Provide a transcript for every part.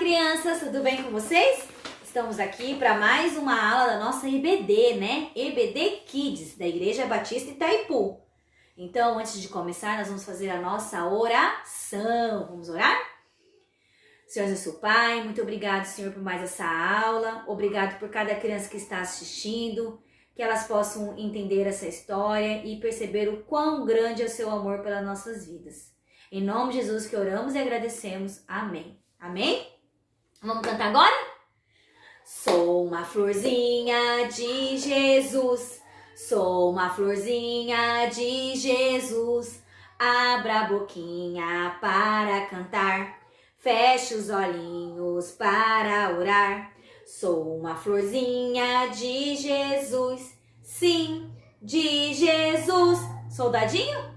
Crianças, tudo bem com vocês? Estamos aqui para mais uma aula da nossa EBD, né? EBD Kids, da Igreja Batista Itaipu. Então, antes de começar, nós vamos fazer a nossa oração. Vamos orar? Senhor Jesus Pai, muito obrigado, Senhor, por mais essa aula. Obrigado por cada criança que está assistindo, que elas possam entender essa história e perceber o quão grande é o seu amor pelas nossas vidas. Em nome de Jesus que oramos e agradecemos. Amém. Amém? Vamos cantar agora? Sou uma florzinha de Jesus, sou uma florzinha de Jesus. Abra a boquinha para cantar, feche os olhinhos para orar. Sou uma florzinha de Jesus, sim, de Jesus. Soldadinho?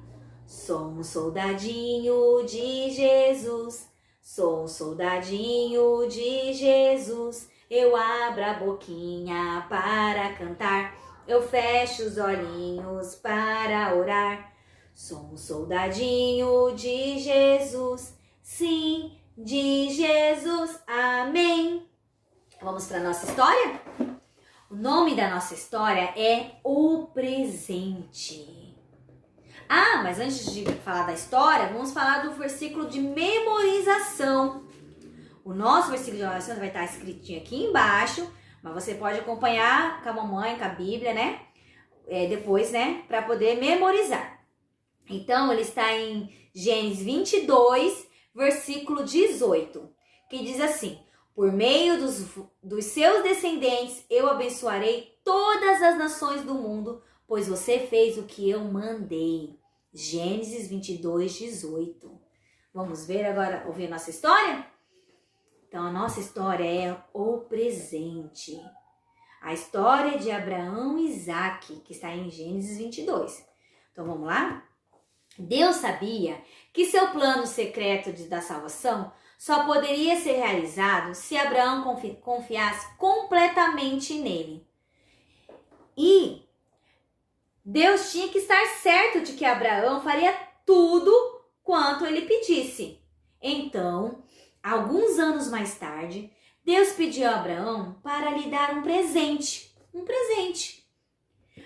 Sou um soldadinho de Jesus, sou um soldadinho de Jesus. Eu abro a boquinha para cantar, eu fecho os olhinhos para orar. Sou um soldadinho de Jesus, sim, de Jesus. Amém. Vamos para a nossa história? O nome da nossa história é O Presente. Mas antes de falar da história, vamos falar do versículo de memorização. O nosso versículo de oração vai estar escritinho aqui embaixo, mas você pode acompanhar com a mamãe, com a Bíblia, né? Depois, né? Para poder memorizar. Então, ele está em Gênesis 22, versículo 18, que diz assim: por meio dos seus descendentes, eu abençoarei todas as nações do mundo, pois você fez o que eu mandei. Gênesis 22, 18. Vamos ver agora, ouvir a nossa história? Então, a nossa história é o presente. A história de Abraão e Isaque, que está em Gênesis 22. Então, vamos lá? Deus sabia que seu plano secreto da salvação só poderia ser realizado se Abraão confiasse completamente nele. E Deus tinha que estar certo de que Abraão faria tudo quanto ele pedisse. Então, alguns anos mais tarde, Deus pediu a Abraão para lhe dar um presente. Um presente.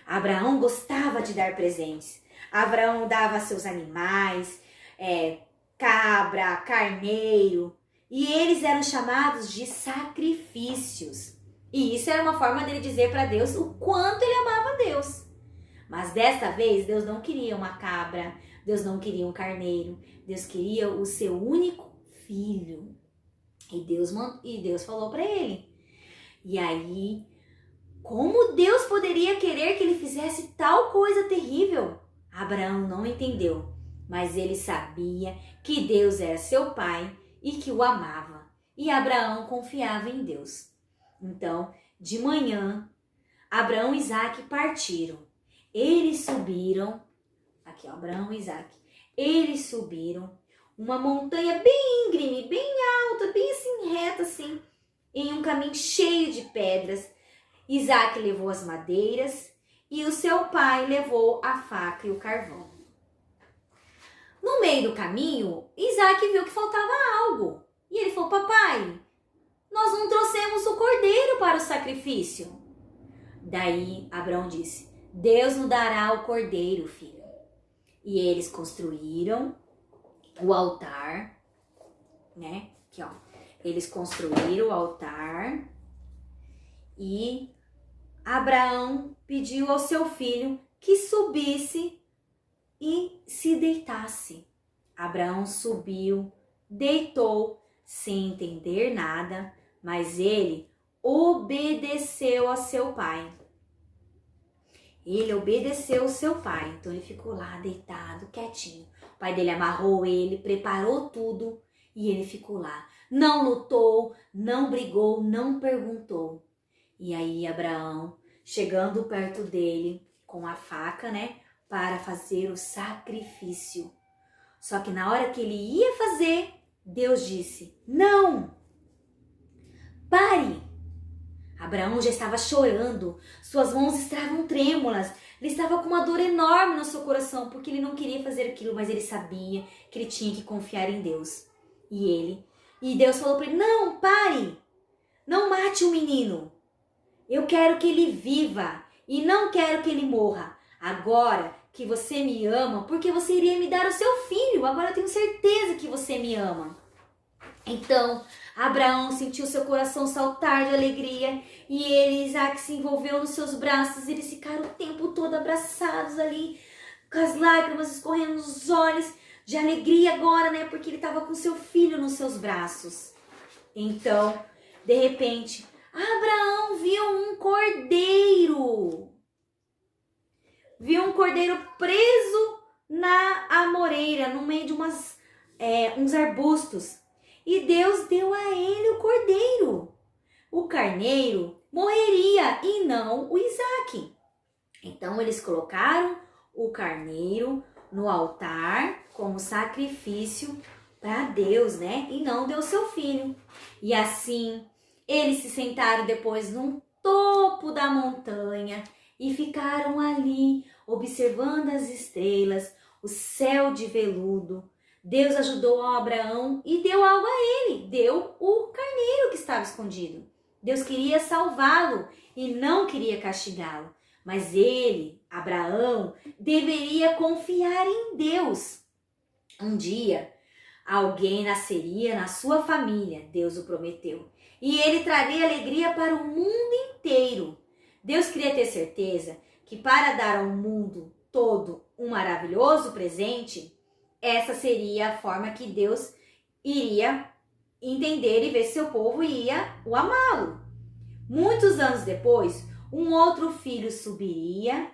Abraão gostava de dar presentes. Abraão dava seus animais, cabra, carneiro, e eles eram chamados de sacrifícios. E isso era uma forma dele dizer para Deus o quanto ele amava Deus. Mas desta vez, Deus não queria uma cabra, Deus não queria um carneiro, Deus queria o seu único filho. E Deus falou para ele. E aí, como Deus poderia querer que ele fizesse tal coisa terrível? Abraão não entendeu, mas ele sabia que Deus era seu pai e que o amava. E Abraão confiava em Deus. Então, de manhã, Abraão e Isaque partiram. Eles subiram, aqui ó, Abraão e Isaque, eles subiram uma montanha bem íngreme, bem alta, bem assim, reta assim, em um caminho cheio de pedras. Isaque levou as madeiras e o seu pai levou a faca e o carvão. No meio do caminho, Isaque viu que faltava algo. E ele falou: papai, nós não trouxemos o cordeiro para o sacrifício. Daí Abraão disse: Deus nos dará o cordeiro, filho. E eles construíram o altar, né? Aqui, ó. Eles construíram o altar e Abraão pediu ao seu filho que subisse e se deitasse. Abraão subiu, deitou, sem entender nada, mas ele obedeceu a seu pai. Ele obedeceu o seu pai, então ele ficou lá deitado, quietinho. O pai dele amarrou ele, preparou tudo e ele ficou lá. Não lutou, não brigou, não perguntou. E aí Abraão, chegando perto dele com a faca, né, para fazer o sacrifício. Só que na hora que ele ia fazer, Deus disse: não, pare. Abraão já estava chorando, suas mãos estavam trêmulas, ele estava com uma dor enorme no seu coração, porque ele não queria fazer aquilo, mas ele sabia que ele tinha que confiar em Deus. E ele E Deus falou para ele, não, pare, não mate o menino. Eu quero que ele viva e não quero que ele morra. Agora que você me ama, porque você iria me dar o seu filho. Agora eu tenho certeza que você me ama. Então, Abraão sentiu seu coração saltar de alegria e ele, Isaac, se envolveu nos seus braços. Eles ficaram o tempo todo abraçados ali, com as lágrimas escorrendo nos olhos, de alegria agora, né? Porque ele estava com seu filho nos seus braços. Então, de repente, Abraão viu um cordeiro. Viu um cordeiro preso na amoreira, no meio de uns arbustos. E Deus deu a ele o cordeiro. O carneiro morreria e não o Isaac. Então eles colocaram o carneiro no altar como sacrifício para Deus, né? E não deu seu filho. E assim eles se sentaram depois no topo da montanha e ficaram ali observando as estrelas, o céu de veludo. Deus ajudou Abraão e deu algo a ele, deu o carneiro que estava escondido. Deus queria salvá-lo e não queria castigá-lo, mas ele, Abraão, deveria confiar em Deus. Um dia, alguém nasceria na sua família, Deus o prometeu, e ele traria alegria para o mundo inteiro. Deus queria ter certeza que para dar ao mundo todo um maravilhoso presente, essa seria a forma que Deus iria entender e ver se seu povo ia o amá-lo. Muitos anos depois, um outro filho subiria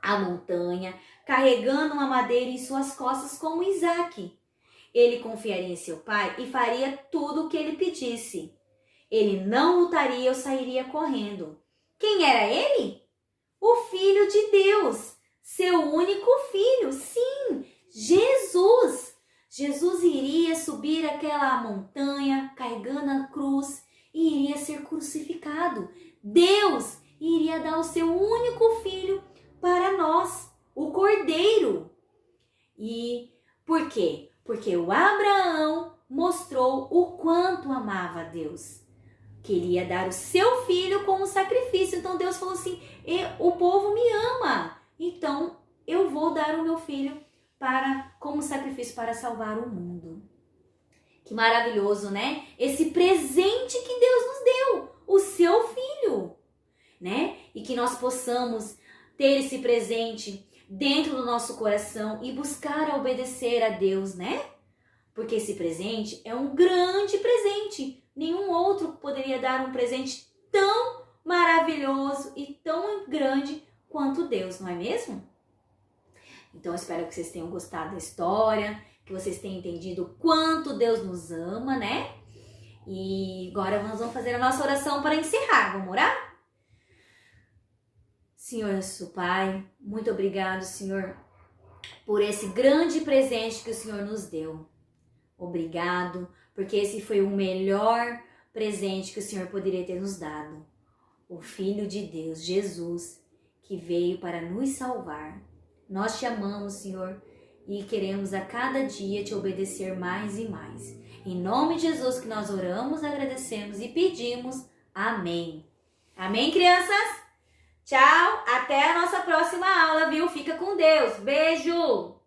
a montanha, carregando uma madeira em suas costas como Isaac. Ele confiaria em seu pai e faria tudo o que ele pedisse. Ele não lutaria ou sairia correndo. Quem era ele? O Filho de Deus, seu único filho, sim, Jesus. Jesus iria subir aquela montanha carregando a cruz e iria ser crucificado. Deus iria dar o seu único filho para nós, o Cordeiro. E por quê? Porque o Abraão mostrou o quanto amava a Deus. Queria dar o seu filho como sacrifício. Então Deus falou assim, o povo me ama, então eu vou dar o meu filho como sacrifício para salvar o mundo. Que maravilhoso, né? Esse presente que Deus nos deu, o seu filho, né? E que nós possamos ter esse presente dentro do nosso coração e buscar obedecer a Deus, né? Porque esse presente é um grande presente. Nenhum outro poderia dar um presente tão maravilhoso e tão grande quanto Deus, não é mesmo? Então eu espero que vocês tenham gostado da história, que vocês tenham entendido o quanto Deus nos ama, né? E agora nós vamos fazer a nossa oração para encerrar. Vamos orar? Senhor nosso Pai, muito obrigado, Senhor, por esse grande presente que o Senhor nos deu. Obrigado, porque esse foi o melhor presente que o Senhor poderia ter nos dado. O Filho de Deus, Jesus, que veio para nos salvar. Nós te amamos, Senhor, e queremos a cada dia te obedecer mais e mais. Em nome de Jesus que nós oramos, agradecemos e pedimos. Amém. Amém, crianças? Tchau, até a nossa próxima aula, viu? Fica com Deus. Beijo!